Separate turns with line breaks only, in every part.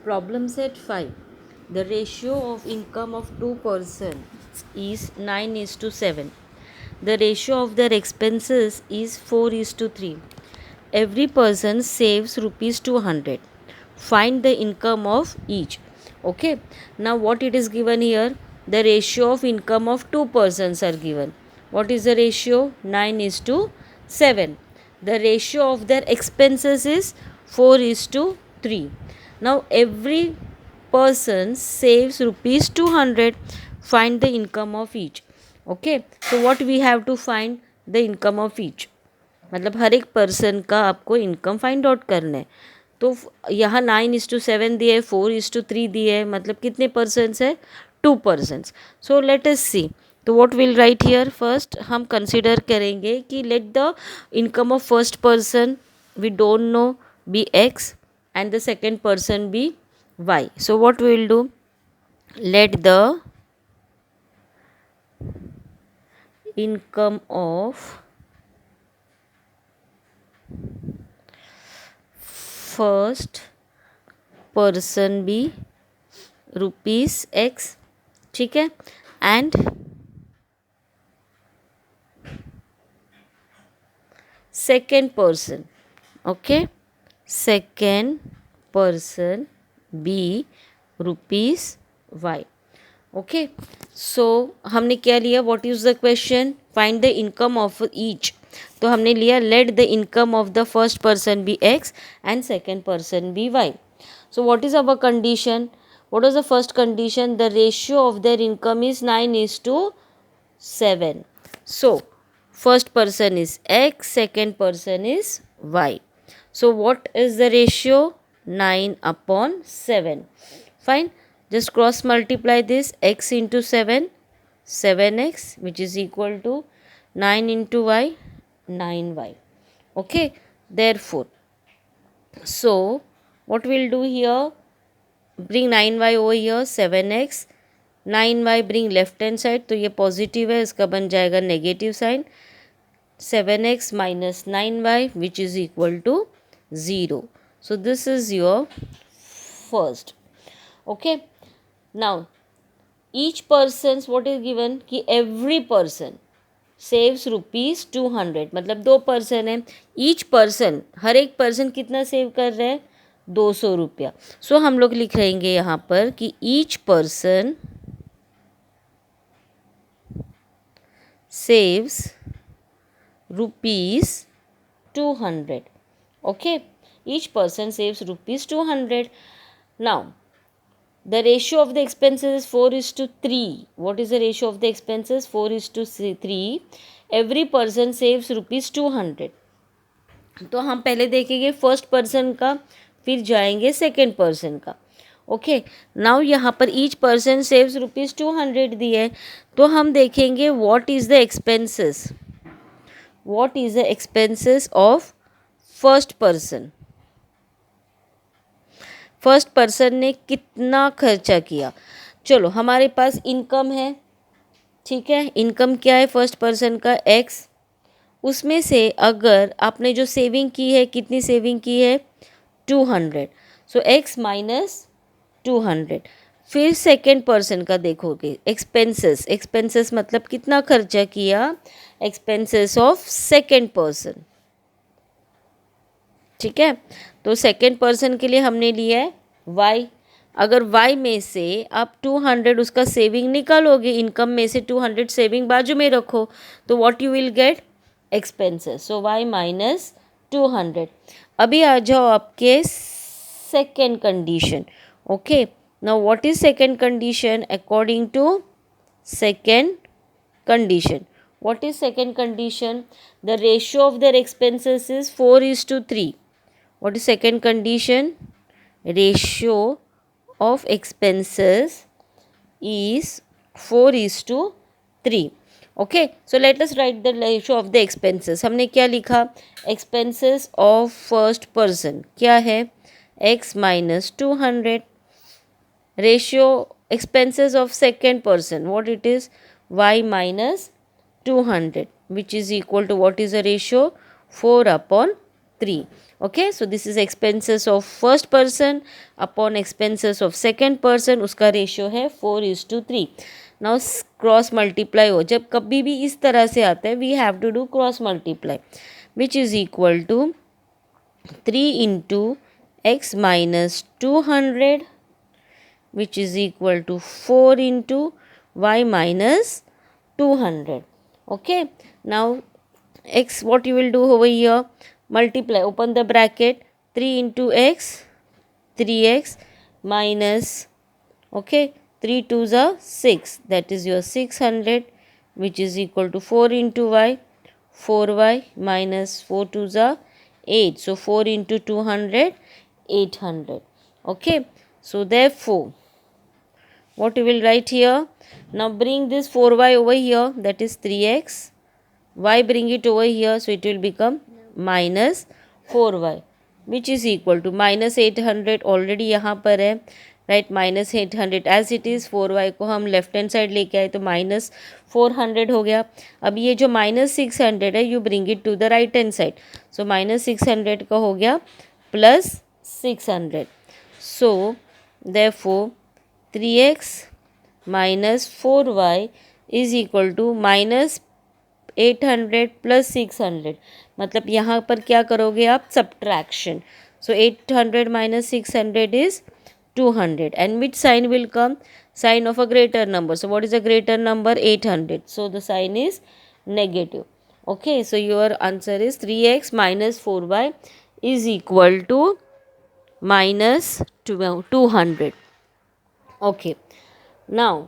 Problem set 5. The ratio of income of two persons is 9 is to 7. The ratio of their expenses is 4 is to 3. Every person saves rupees 200. Find the income of each. Okay. Now what it is given here? The ratio of income of two persons are given. What is the ratio? 9 is to 7. The ratio of their expenses is 4 is to 3. Now every person saves rupees 200. Find the income of each. Okay. So what we have to find? The income of each. मतलब हर एक person का आपको income find out करना है. तो यहाँ 9:7 दिए है, 4:3 दिए है, मतलब कितने पर्सन्स है? 2 पर्सन्स. सो लेट अस सी. तो what will write here? First हम कंसिडर करेंगे कि let the income of first person we don't know B X and the second person be y. So what we will do? Let the income of first person be rupees x. ठीक है. And second person, okay, second person be rupees y. Okay. So हमने क्या लिया? What is the question? Find the income of each. तो हमने लिया let the income of the first person be x and second person be y. So what is our condition? What was the first condition? The ratio of their income is 9:7. सो first person is x, second person is y. So what is the ratio? 9/7. Fine. Just cross multiply this. X into 7, 7x, which is equal to 9 into y, 9y. Okay. Therefore, so what we'll do here? Bring 9y over here, 7x. 9y bring left hand side, तो ये positive है, इसका बन जाएगा negative sign. 7x minus 9y, which is equal to 0. So this is your first. Okay. Now each person's what is given कि every person saves rupees 200. मतलब 2 person है. Each person, हर एक पर्सन कितना सेव कर रहे हैं? 200 रुपया. सो हम लोग लिख रहेंगे यहाँ पर कि each person saves rupees 200. Okay. Each person saves rupees 200. Now the ratio of the expenses is 4:3. What is the ratio of the expenses? 4:3. Every person saves rupees 200. तो हम पहले देखेंगे फर्स्ट पर्सन का, फिर जाएंगे सेकेंड पर्सन का. Okay. Now यहाँ पर ईच पर्सन सेव्स रुपीज़ 200 दिए, तो हम देखेंगे what is the expenses. What is the expenses of first person. First person ने कितना खर्चा किया? चलो हमारे पास इनकम है. ठीक है. इनकम क्या है फर्स्ट पर्सन का? एक्स. उसमें से अगर आपने जो सेविंग की है, कितनी सेविंग की है? 200. सो एक्स माइनस 200. फिर सेकेंड पर्सन का देखोगे एक्सपेंसेस. एक्सपेंसेस मतलब कितना खर्चा किया? Expenses of second person. ठीक है. तो सेकेंड पर्सन के लिए हमने लिया है y. अगर y में से आप 200 उसका सेविंग निकालोगे, इनकम में से 200 सेविंग बाजू में रखो, तो what you will get? Expenses. So y minus 200. अभी आ जाओ आपके second condition. Okay. Now what is second condition? According to second condition. What is second condition? The ratio of their expenses is 4:3. What is second condition? Ratio of expenses is 4:3. Okay. So let us write the ratio of the expenses. हमने क्या लिखा? Expenses of first person क्या है? X minus 200. Ratio expenses of second person, what it is? Y minus 200, which is equal to what is the ratio? 4/3. 3. Okay, so this is expenses of first person upon expenses of second person, उसका ratio है 4:3. Now cross multiply हो, जब कभी भी इस तरह से आता है we have to do cross multiply, which is equal to 3 into x minus 200, which is equal to 4 into y minus 200. Okay, now x, what you will do over here, multiply, open the bracket, 3 into x, 3x minus, okay, 3 2s are 6, that is your 600, which is equal to 4 into y, 4y minus 4 2s are 8, so 4 into 200, 800. Okay, so therefore what you will write here, now bring this 4y over here, that is 3x, y bring it over here, so it will become minus 4y, which is equal to minus 800, already यहाँ पर है, right, minus 800 as it is, 4y को हम left hand side लेके आए तो minus 400 हो गया. अब ये जो माइनस 600 है you bring it to the right hand side, so minus 600 का हो गया plus 600. So therefore 3x minus 4y is equal to minus 800 plus 600, मतलब यहाँ पर क्या करोगे आप, subtraction. So 800 minus 600 is 200, and which sign will come, sign of a greater number. So what is a greater number, 800, so the sign is negative. Okay, so your answer is 3x minus 4y is equal to minus 200. Okay, now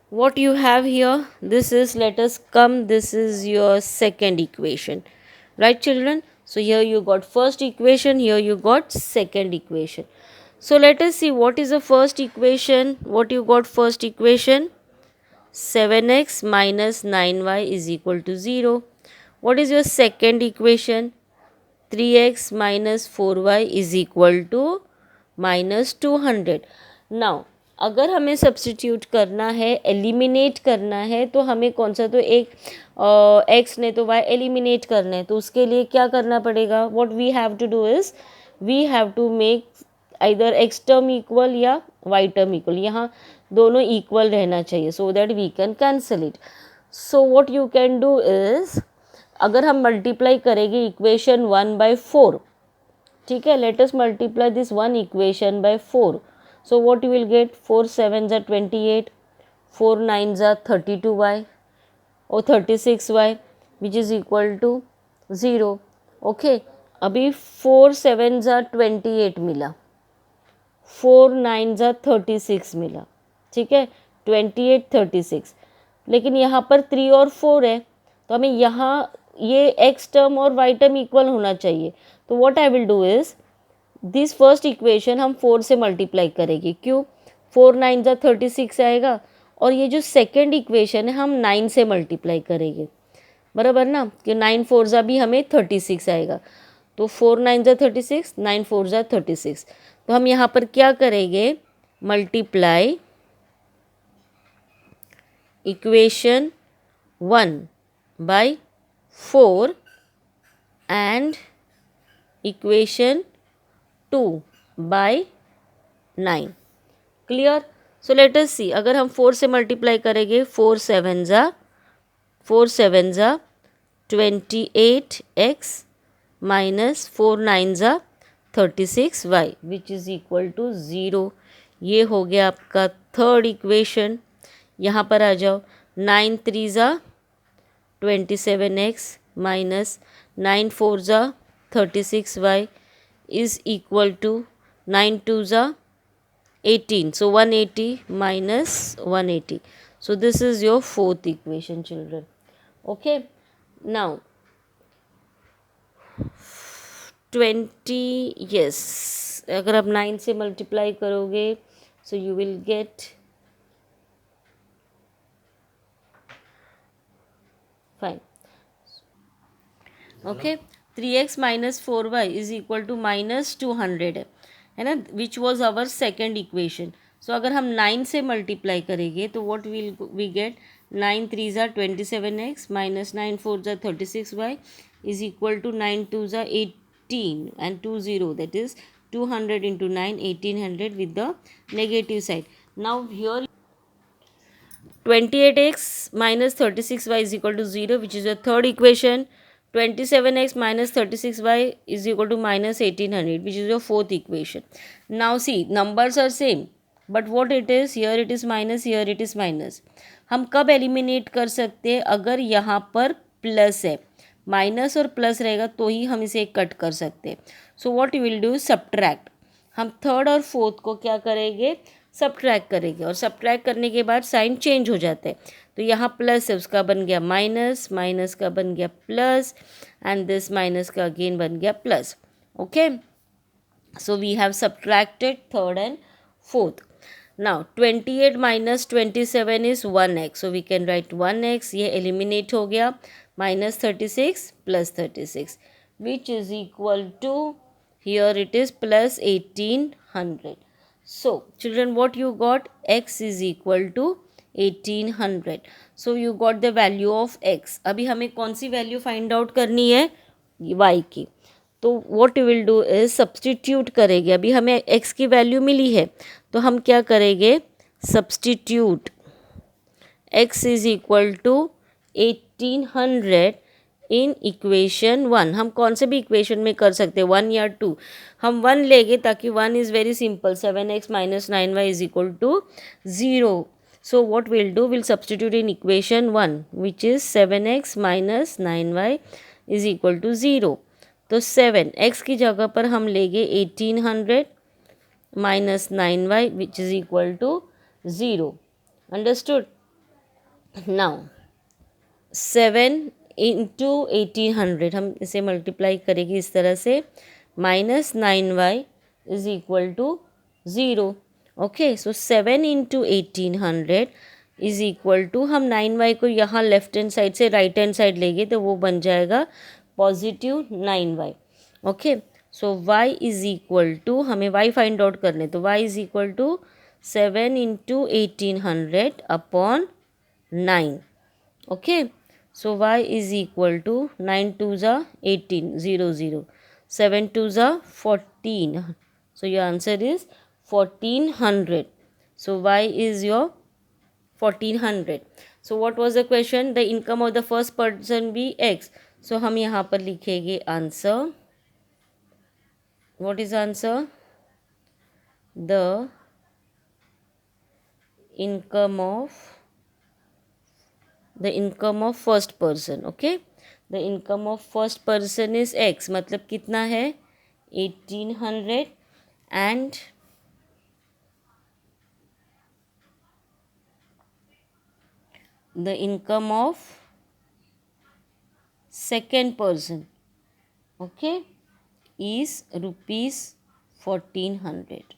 what you have here, this is, let us come, this is your second equation, right children? So here you got first equation, here you got second equation. So let us see what is the first equation. What you got first equation, 7x minus 9y is equal to 0. What is your second equation, 3x minus 4y is equal to minus 200. Now अगर हमें substitute करना है, eliminate करना है, तो हमें कौन सा, तो एक x ने तो y एलिमिनेट करना है, तो उसके लिए क्या करना पड़ेगा, what we have to do is we have to make either x term equal या y टर्म इक्वल, यहाँ दोनों इक्वल रहना चाहिए so that we can cancel it. So what you can do is, अगर हम मल्टीप्लाई करेंगे equation 1/4, ठीक है, let us multiply this one equation by 4. So what you will get, 4 7s are 28, 4 9s are 32y or 36y, which is equal to 0. Okay, अभी 4 7s are 28 मिला, 4 9s are 36 मिला, ठीक है, 28 36, लेकिन यहाँ पर 3 और 4 है, तो हमें यहाँ ये x टर्म और y टर्म इक्वल होना चाहिए. तो what I will do is, this first equation हम 4 से मल्टीप्लाई करेंगे, क्यों, 4 9 जा 36 आएगा, और ये जो सेकेंड इक्वेशन है हम 9 से मल्टीप्लाई करेंगे, बराबर ना, कि 9 4 जा भी हमें 36 आएगा, तो 4 9 जा 36, 9 4 जा 36, तो हम यहाँ पर क्या करेंगे, multiply equation 1 by 4 and equation 2 by 9. Clear. So let us see, अगर हम 4 से मल्टीप्लाई करेंगे, 4 7 जा 28x माइनस 4 9 जा 36y which is equal to 0. ये हो गया आपका थर्ड इक्वेशन. यहाँ पर आ जाओ, 9 3 जा 27x माइनस 9 4 जा 36y is equal to 9 2s are 18, so 180 minus 180. So this is your fourth equation children. Okay, now 20, yes, अगर आप 9 से मल्टीप्लाई करोगे so you will get fine. Okay, 3x minus 4y is equal to minus 200 है ना, which was our second equation. So अगर हम 9 से multiply करेंगे तो व्हाट विल वी गेट, 9 3 जा 27x माइनस 9 4 जा 36y is equal to 9 2s are 18 and 2 0, that is 200 into 9, 1800 with the negative side. Now here 28x minus 36y is equal to 0, which is the third equation. 27x minus 36y is equal to minus 1800, which is your fourth equation. Now see, numbers are same, but what it is, here it is minus, here it is minus. हम कब eliminate कर सकते हैं? अगर यहाँ पर plus है, minus और प्लस रहेगा तो ही हम इसे कट कर सकते हैं. सो what you will do, subtract. हम थर्ड और फोर्थ को क्या करेंगे, सब्ट्रैक्ट करेंगे, और सब्ट्रैक्ट करने के बाद साइन चेंज हो जाता है. तो यहाँ प्लस है, उसका बन गया माइनस, माइनस का बन गया प्लस, एंड दिस माइनस का अगेन बन गया plus. Okay, so we have subtracted third and fourth. Now 28 minus 27 is 1x, so we can write 1x. ये एलिमिनेट हो गया. Minus 36 plus 36, which is equal to, here it is plus 1800. So children, what you got, x is equal to 1800. So you got the value of x. अभी हमें कौन सी value find out करनी है, y की. तो what you will do is substitute करेंगे. अभी हमें x की वैल्यू मिली है तो हम क्या करेंगे, substitute. x is equal to 1800 in equation 1. हम कौन से भी इक्वेशन में कर सकते हैं, 1 या 2. हम 1 लेंगे ताकि 1 is very simple. 7x minus 9y is equal to 0. So what will do, will substitute in equation 1 which is 7x minus 9y is equal to 0. तो 7x की जगह पर हम लेंगे 1800 minus 9y which is equal to 0. Understood. Now 7 into 1800 हम इसे multiply करेंगे इस तरह से, minus 9y is equal to 0. Okay, so 7 into 1800 is equal to, हम 9y को यहाँ लेफ्ट हैंड साइड से राइट हैंड साइड लेंगे तो वो बन जाएगा positive 9y. Okay, so y is equal to, हमें y फाइंड आउट करने, तो y is equal to 7 into 1800 upon 9. Okay, so y is equal to 9 2s are 18, 0 0, 7 2s are 14. So your answer is 1400. So y is your 1400. So what was the question? The income of the first person be x. So हम यहाँ पर लिखेंगे answer. What is answer? The income of first person. Okay, the income of first person is x, मतलब कितना है 1800, and the income of second person, okay, is rupees 1400.